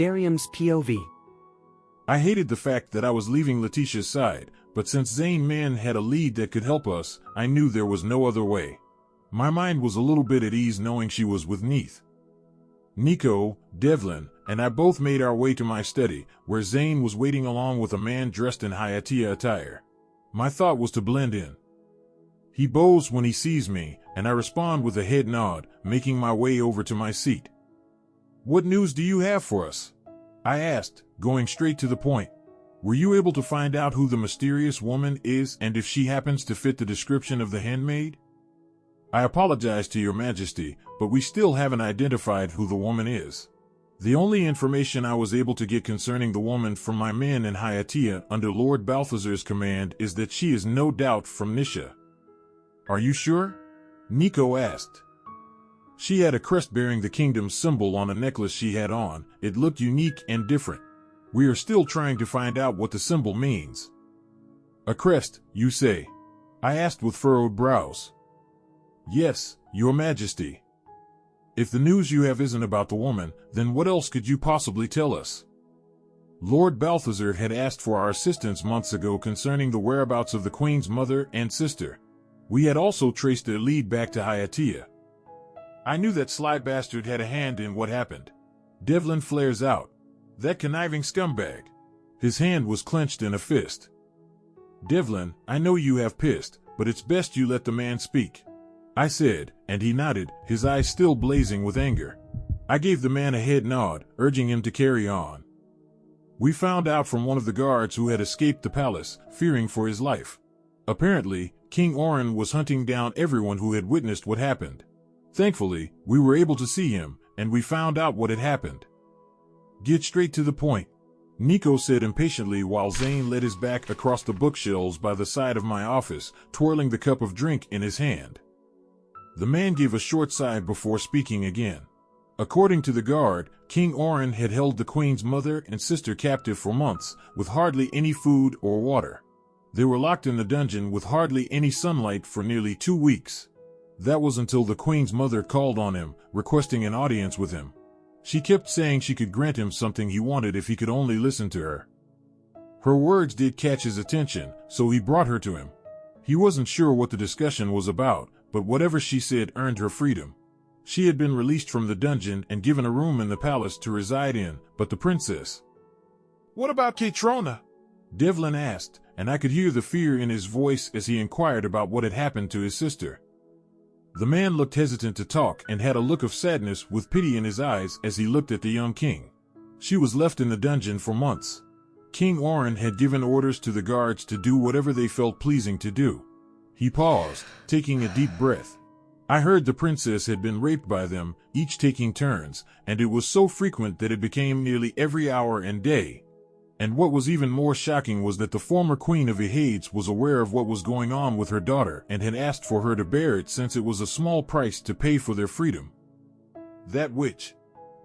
Darium's POV. I hated the fact that I was leaving Letitia's side, but since Zane Man had a lead that could help us, I knew there was no other way. My mind was a little bit at ease knowing she was with Neith. Nico, Devlin, and I both made our way to my study, where Zane was waiting along with a man dressed in Hayatia attire. My thought was to blend in. He bows when he sees me, and I respond with a head nod, making my way over to my seat. "What news do you have for us?" I asked, going straight to the point. "Were you able to find out who the mysterious woman is and if she happens to fit the description of the handmaid?" "I apologize to your majesty, but we still haven't identified who the woman is. The only information I was able to get concerning the woman from my men in Hayatia under Lord Balthazar's command is that she is no doubt from Nisha." "Are you sure?" Nico asked. "She had a crest bearing the kingdom's symbol on a necklace she had on. It looked unique and different. We are still trying to find out what the symbol means." "A crest, you say?" I asked with furrowed brows. "Yes, your majesty." "If the news you have isn't about the woman, then what else could you possibly tell us?" Lord Balthazar had asked for our assistance months ago concerning the whereabouts of the queen's mother and sister. We had also traced their lead back to Hayatia. I knew that sly bastard had a hand in what happened. Devlin flares out. "That conniving scumbag." His hand was clenched in a fist. "Devlin, I know you have pissed, but it's best you let the man speak," I said, and he nodded, his eyes still blazing with anger. I gave the man a head nod, urging him to carry on. "We found out from one of the guards who had escaped the palace, fearing for his life. Apparently, King Orin was hunting down everyone who had witnessed what happened. Thankfully, we were able to see him, and we found out what had happened." "Get straight to the point," Nico said impatiently while Zane led his back across the bookshelves by the side of my office, twirling the cup of drink in his hand. The man gave a short sigh before speaking again. According to the guard, King Orin had held the queen's mother and sister captive for months, with hardly any food or water. They were locked in the dungeon with hardly any sunlight for nearly 2 weeks. That was until the queen's mother called on him, requesting an audience with him. She kept saying she could grant him something he wanted if he could only listen to her. Her words did catch his attention, so he brought her to him. He wasn't sure what the discussion was about, but whatever she said earned her freedom. She had been released from the dungeon and given a room in the palace to reside in, but the princess... "What about Katrona?" Devlin asked, and I could hear the fear in his voice as he inquired about what had happened to his sister. The man looked hesitant to talk and had a look of sadness with pity in his eyes as he looked at the young king. She was left in the dungeon for months. King Orin had given orders to the guards to do whatever they felt pleasing to do. He paused, taking a deep breath. I heard the princess had been raped by them, each taking turns, and it was so frequent that it became nearly every hour and day. And what was even more shocking was that the former queen of Ehades was aware of what was going on with her daughter and had asked for her to bear it since it was a small price to pay for their freedom. "That witch!"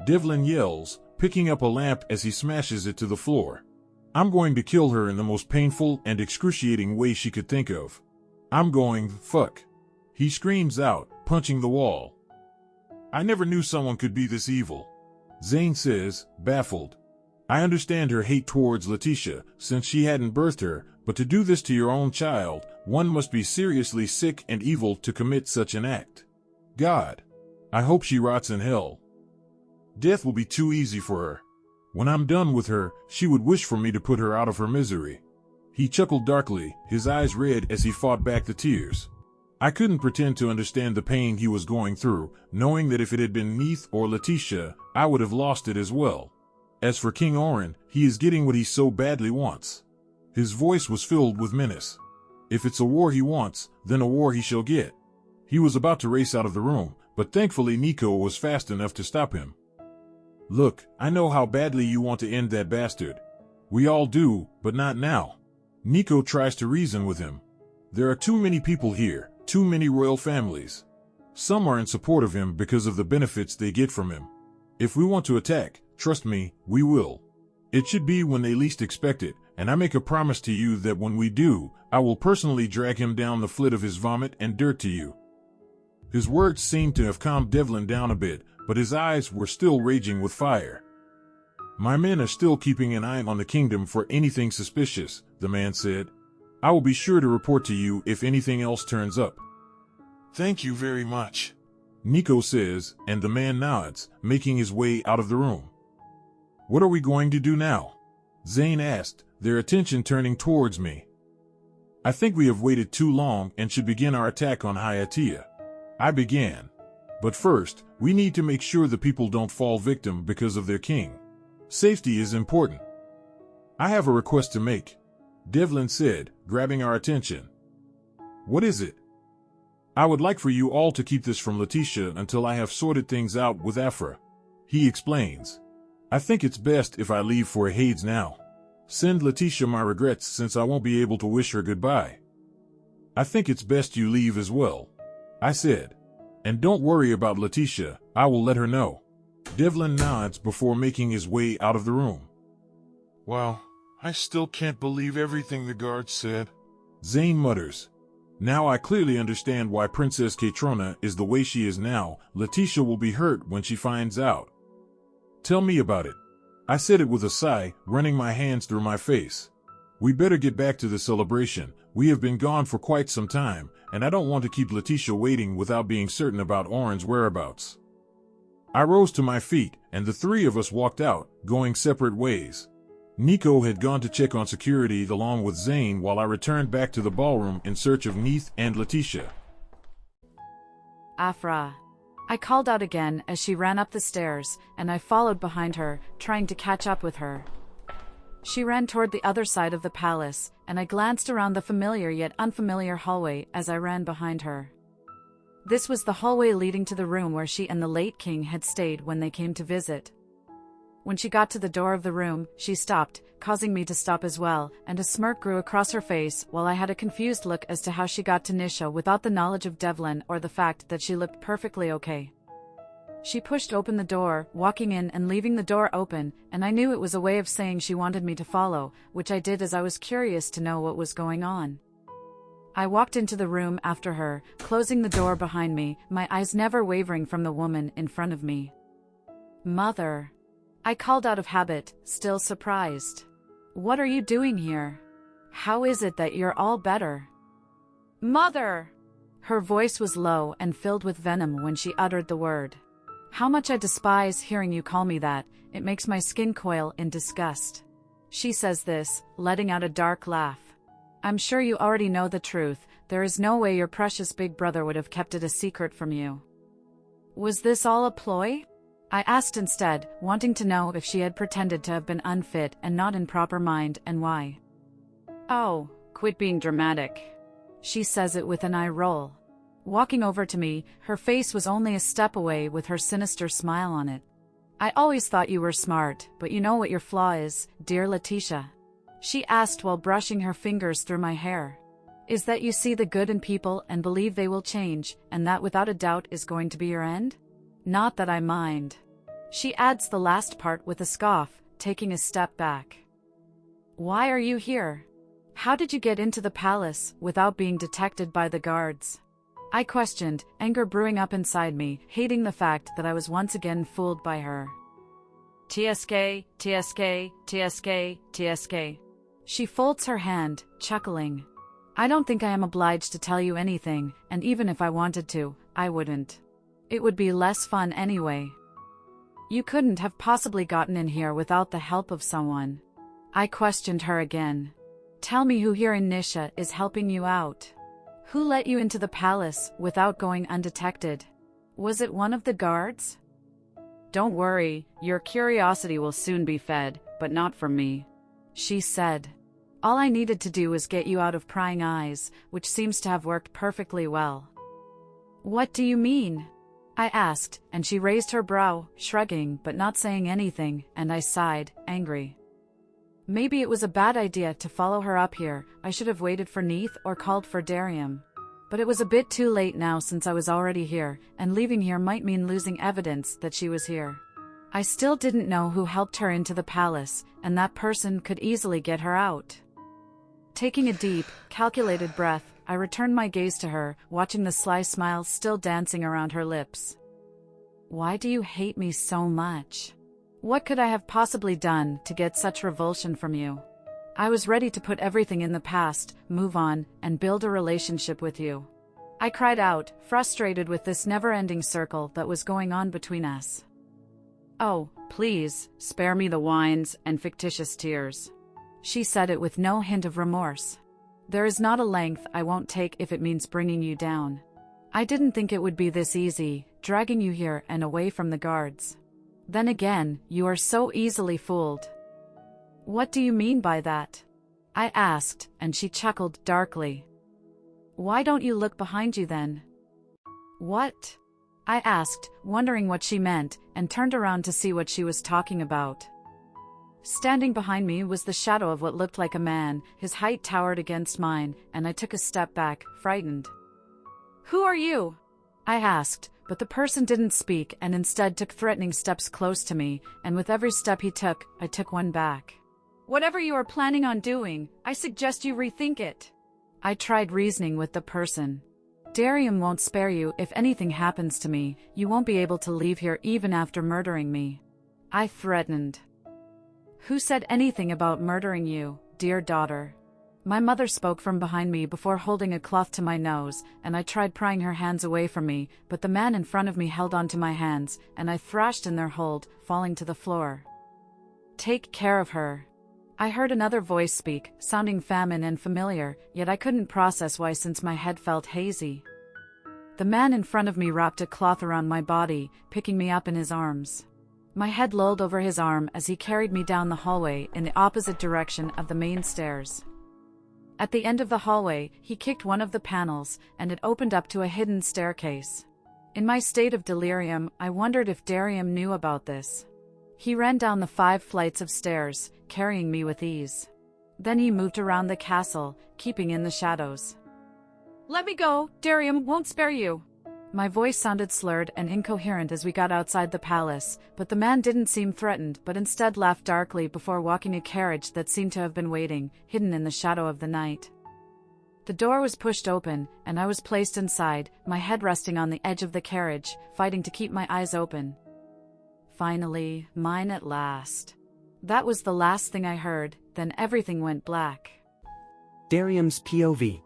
Devlin yells, picking up a lamp as he smashes it to the floor. "I'm going to kill her in the most painful and excruciating way she could think of. I'm going, fuck." He screams out, punching the wall. "I never knew someone could be this evil," Zane says, baffled. "I understand her hate towards Letitia, since she hadn't birthed her, but to do this to your own child, one must be seriously sick and evil to commit such an act. God, I hope she rots in hell. Death will be too easy for her. When I'm done with her, she would wish for me to put her out of her misery." He chuckled darkly, his eyes red as he fought back the tears. I couldn't pretend to understand the pain he was going through, knowing that if it had been Neith or Letitia, I would have lost it as well. As for King Orin, he is getting what he so badly wants. His voice was filled with menace. If it's a war he wants, then a war he shall get. He was about to race out of the room, but thankfully Nico was fast enough to stop him. "Look, I know how badly you want to end that bastard. We all do, but not now." Nico tries to reason with him. "There are too many people here, too many royal families. Some are in support of him because of the benefits they get from him. If we want to attack, trust me, we will. It should be when they least expect it, and I make a promise to you that when we do, I will personally drag him down the flit of his vomit and dirt to you." His words seemed to have calmed Devlin down a bit, but his eyes were still raging with fire. My men are still keeping an eye on the kingdom for anything suspicious, the man said. I will be sure to report to you if anything else turns up. Thank you very much, Nico says, and the man nods, making his way out of the room. What are we going to do now? Zane asked, their attention turning towards me. I think we have waited too long and should begin our attack on Hayatia. I began. But first, we need to make sure the people don't fall victim because of their king. Safety is important. I have a request to make, Devlin said, grabbing our attention. What is it? I would like for you all to keep this from Letitia until I have sorted things out with Afra. He explains. I think it's best if I leave for Hades now. Send Letitia my regrets since I won't be able to wish her goodbye. I think it's best you leave as well, I said. And don't worry about Letitia, I will let her know. Devlin nods before making his way out of the room. Wow, I still can't believe everything the guard said, Zane mutters. Now I clearly understand why Princess Katrona is the way she is now. Letitia will be hurt when she finds out. Tell me about it. I said it with a sigh, running my hands through my face. We better get back to the celebration. We have been gone for quite some time, and I don't want to keep Letitia waiting without being certain about Oren's whereabouts. I rose to my feet, and the three of us walked out, going separate ways. Nico had gone to check on security along with Zane while I returned back to the ballroom in search of Neith and Letitia. Afra. I called out again as she ran up the stairs, and I followed behind her, trying to catch up with her. She ran toward the other side of the palace, and I glanced around the familiar yet unfamiliar hallway as I ran behind her. This was the hallway leading to the room where she and the late king had stayed when they came to visit. When she got to the door of the room, she stopped, causing me to stop as well, and a smirk grew across her face while I had a confused look as to how she got to Nisha without the knowledge of Devlin or the fact that she looked perfectly okay. She pushed open the door, walking in and leaving the door open, and I knew it was a way of saying she wanted me to follow, which I did as I was curious to know what was going on. I walked into the room after her, closing the door behind me, my eyes never wavering from the woman in front of me. Mother. I called out of habit, still surprised. What are you doing here? How is it that you're all better? Mother! Her voice was low and filled with venom when she uttered the word. How much I despise hearing you call me that, it makes my skin coil in disgust. She says this, letting out a dark laugh. I'm sure you already know the truth, there is no way your precious big brother would have kept it a secret from you. Was this all a ploy? I asked instead, wanting to know if she had pretended to have been unfit and not in proper mind and why. Oh, quit being dramatic. She says it with an eye roll. Walking over to me, her face was only a step away with her sinister smile on it. I always thought you were smart, but you know what your flaw is, dear Letitia? She asked while brushing her fingers through my hair. Is that you see the good in people and believe they will change, and that without a doubt is going to be your end? Not that I mind. She adds the last part with a scoff, taking a step back. Why are you here? How did you get into the palace without being detected by the guards? I questioned, anger brewing up inside me, hating the fact that I was once again fooled by her. TSK, TSK, TSK, TSK. She folds her hand, chuckling. I don't think I am obliged to tell you anything, and even if I wanted to, I wouldn't. It would be less fun anyway. You couldn't have possibly gotten in here without the help of someone. I questioned her again. Tell me who here in Nisha is helping you out. Who let you into the palace without going undetected? Was it one of the guards? Don't worry, your curiosity will soon be fed, but not from me, she said. All I needed to do was get you out of prying eyes, which seems to have worked perfectly well. What do you mean? I asked, and she raised her brow, shrugging but not saying anything, and I sighed, angry. Maybe it was a bad idea to follow her up here. I should have waited for Neith or called for Darium. But it was a bit too late now since I was already here, and leaving here might mean losing evidence that she was here. I still didn't know who helped her into the palace, and that person could easily get her out. Taking a deep, calculated breath, I returned my gaze to her, watching the sly smile still dancing around her lips. Why do you hate me so much? What could I have possibly done to get such revulsion from you? I was ready to put everything in the past, move on, and build a relationship with you. I cried out, frustrated with this never-ending circle that was going on between us. Oh, please, spare me the whines and fictitious tears. She said it with no hint of remorse. There is not a length I won't take if it means bringing you down. I didn't think it would be this easy, dragging you here and away from the guards. Then again, you are so easily fooled. What do you mean by that? I asked, and she chuckled darkly. Why don't you look behind you then? What? I asked, wondering what she meant, and turned around to see what she was talking about. Standing behind me was the shadow of what looked like a man. His height towered against mine, and I took a step back, frightened. Who are you? I asked, but the person didn't speak and instead took threatening steps close to me, and with every step he took, I took one back. Whatever you are planning on doing, I suggest you rethink it. I tried reasoning with the person. Darium won't spare you. If anything happens to me, you won't be able to leave here even after murdering me. I threatened. Who said anything about murdering you, dear daughter? My mother spoke from behind me before holding a cloth to my nose, and I tried prying her hands away from me, but the man in front of me held onto my hands, and I thrashed in their hold, falling to the floor. Take care of her. I heard another voice speak, sounding feminine and familiar, yet I couldn't process why since my head felt hazy. The man in front of me wrapped a cloth around my body, picking me up in his arms. My head lolled over his arm as he carried me down the hallway in the opposite direction of the main stairs. At the end of the hallway, he kicked one of the panels, and it opened up to a hidden staircase. In my state of delirium, I wondered if Darium knew about this. He ran down the 5 flights of stairs, carrying me with ease. Then he moved around the castle, keeping in the shadows. Let me go, Darium won't spare you. My voice sounded slurred and incoherent as we got outside the palace, but the man didn't seem threatened but instead laughed darkly before walking a carriage that seemed to have been waiting, hidden in the shadow of the night. The door was pushed open, and I was placed inside, my head resting on the edge of the carriage, fighting to keep my eyes open. Finally, mine at last. That was the last thing I heard, then everything went black. Darium's POV.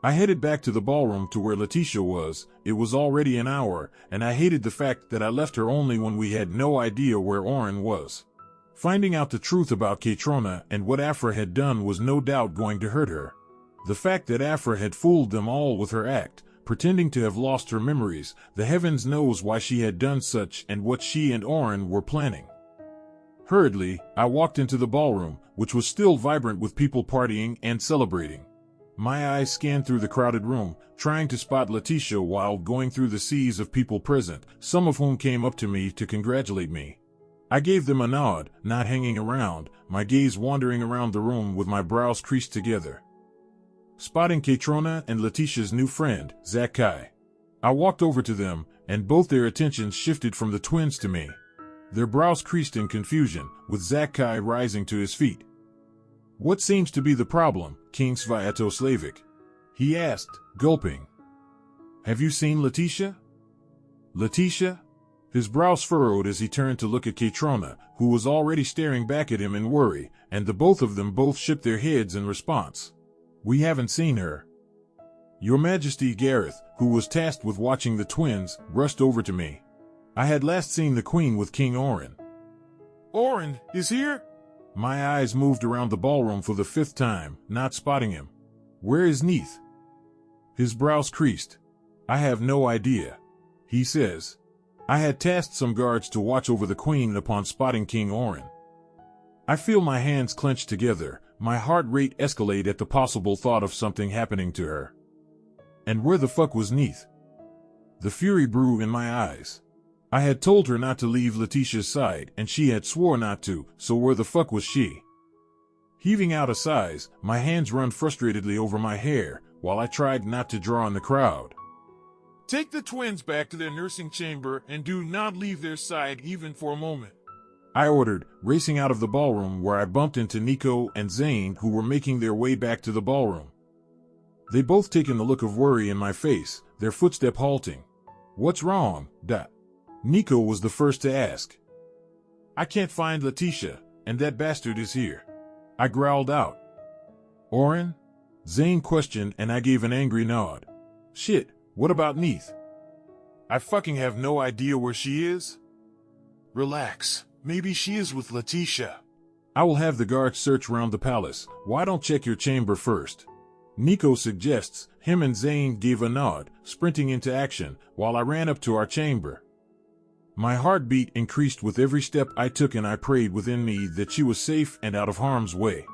I headed back to the ballroom to where Letitia was. It was already an hour, and I hated the fact that I left her only when we had no idea where Oren was. Finding out the truth about Katrona and what Afra had done was no doubt going to hurt her. The fact that Afra had fooled them all with her act, pretending to have lost her memories, the heavens knows why she had done such and what she and Oren were planning. Hurriedly, I walked into the ballroom, which was still vibrant with people partying and celebrating. My eyes scanned through the crowded room, trying to spot Letitia while going through the seas of people present, some of whom came up to me to congratulate me. I gave them a nod, not hanging around, my gaze wandering around the room with my brows creased together. Spotting Katrona and Letitia's new friend, Zakai. I walked over to them, and both their attentions shifted from the twins to me. Their brows creased in confusion, with Zakai rising to his feet. What seems to be the problem, King Sviatoslavic? He asked, gulping. Have you seen Letitia? Letitia? His brows furrowed as he turned to look at Katrona, who was already staring back at him in worry, and the both of them both shook their heads in response. We haven't seen her. Your Majesty Gareth, who was tasked with watching the twins, rushed over to me. I had last seen the Queen with King Oren. Oren is here? My eyes moved around the ballroom for the 5th time, not spotting him. Where is Neith? His brows creased. I have no idea. He says. I had tasked some guards to watch over the Queen upon spotting King Oren. I feel my hands clenched together, my heart rate escalate at the possible thought of something happening to her. And where the fuck was Neith? The fury brew in my eyes. I had told her not to leave Letitia's side, and she had swore not to, so where the fuck was she? Heaving out a sigh, my hands run frustratedly over my hair, while I tried not to draw in the crowd. Take the twins back to their nursing chamber and do not leave their side even for a moment. I ordered, racing out of the ballroom where I bumped into Nico and Zane, who were making their way back to the ballroom. They both taken a look of worry in my face, their footstep halting. What's wrong, Nico was the first to ask. I can't find Letitia, and that bastard is here. I growled out. Oren? Zane questioned, and I gave an angry nod. Shit, what about Neith? I fucking have no idea where she is. Relax, maybe she is with Letitia. I will have the guards search round the palace. Why don't check your chamber first? Nico suggests. Him and Zane gave a nod, sprinting into action, while I ran up to our chamber. My heartbeat increased with every step I took, and I prayed within me that she was safe and out of harm's way.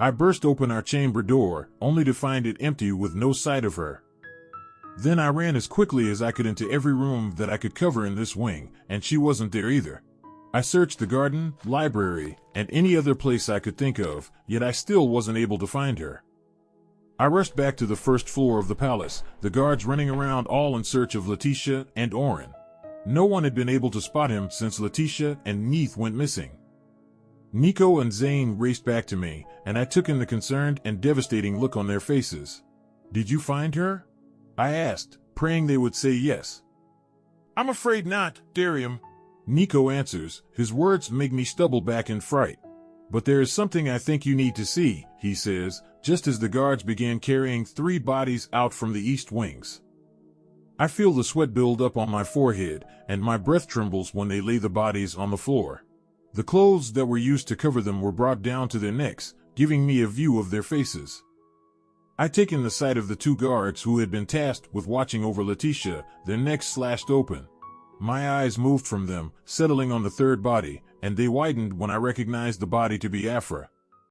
I burst open our chamber door, only to find it empty with no sight of her. Then I ran as quickly as I could into every room that I could cover in this wing, and she wasn't there either. I searched the garden, library, and any other place I could think of, yet I still wasn't able to find her. I rushed back to the first floor of the palace, the guards running around all in search of Letitia and Oren. No one had been able to spot him since Letitia and Neith went missing. Nico and Zane raced back to me, and I took in the concerned and devastating look on their faces. Did you find her? I asked, praying they would say yes. I'm afraid not, Darium. Nico answers, his words make me stumble back in fright. But there is something I think you need to see, he says, just as the guards began carrying 3 bodies out from the east wings. I feel the sweat build up on my forehead, and my breath trembles when they lay the bodies on the floor. The clothes that were used to cover them were brought down to their necks, giving me a view of their faces. I take in the sight of the 2 guards who had been tasked with watching over Letitia, their necks slashed open. My eyes moved from them, settling on the 3rd body, and they widened when I recognized the body to be Afra.